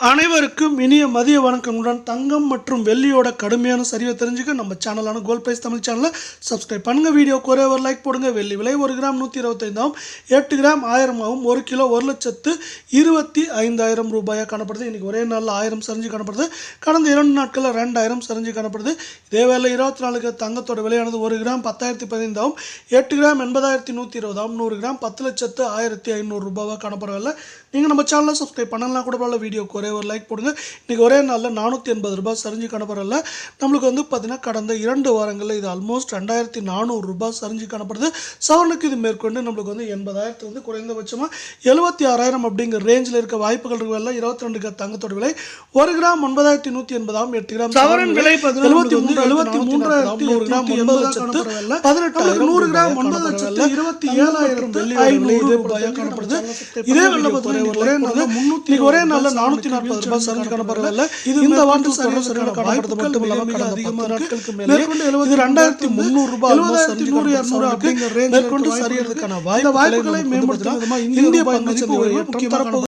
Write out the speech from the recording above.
அனைவருக்கும் இனிய மதிய வணக்கங்களுடன் தங்கம் மற்றும் வெள்ளியோட கடுமையான சரிவை தெரிஞ்சுக்க நம்ம சேனலான கோல்ட் பிரைஸ் தமிழ் சேனலை சப்ஸ்கிரைப் பண்ணுங்க. வீடியோக்கு ஒரே ஒரு லைக் போடுங்க. வெள்ளி விலை 1 கிராம் 125 8 கிராம் 1000 1 கிலோ 1,25,000 ரூபாயாக காணப்படுது. இன்றைக்கி ஒரே நாளில் 1000 சரிஞ்சு காணப்படுது. கடந்த 2 நாட்களில் 2000 சரிஞ்சு காணப்படுது. இதே வேலை 24 தங்கத்தோட விலையானது 1 கிராம் 10,015 8 கிராம் 80,120 100 கிராம் 10,01,500 ரூபாவாக காணப்படவில்லை. நீங்கள் நம்ம சேனலை சப்ஸ்கிரைப் பண்ணலாம் கூட பரவாயில்ல. வீடியோக்கு ஒரே ஒரு லைக் போடுங்க. இன்றைக்கி ஒரே நாளில் 480 ரூபாய் சரிஞ்சு காணப்படல. நம்மளுக்கு பார்த்தீங்கன்னா கடந்த 2 வாரங்களில் இது ஆல்மோஸ்ட் 2400 ரூபாய் சரிஞ்சு காணப்படுது. சவரனுக்கு இது மேற்கொண்டு நம்மளுக்கு 80,000 குறைந்தபட்சமாக 76,000 அப்படிங்கிற ரேஞ்சில் இருக்க வாய்ப்புகள் இருக்குல்ல. 22 கிராம் தங்கத்தோட விலை 1 கிராம் 9,180 8 கிராம் சவரன் விலை 73,100 கிராம் 18,100 கிராம் 9,27,500 ரூபாயாக காணப்படுது. இதே வெள்ள ஒரே நாளில் 440 ரூபாய் சரிஞ்சு காணப்படவில்லை. இந்த வாரத்தில் காணப்படுறது மட்டும் இல்லாமல் கடந்த 10 நாட்களுக்கு மேலே இது 2,300 ரூபாய் 200 அப்படிங்கிற ரேஞ்சில் கொண்டு சரியறதுக்கான வாய்ப்புகளை மேம்படுத்த இந்திய பங்கு முக்கியமாக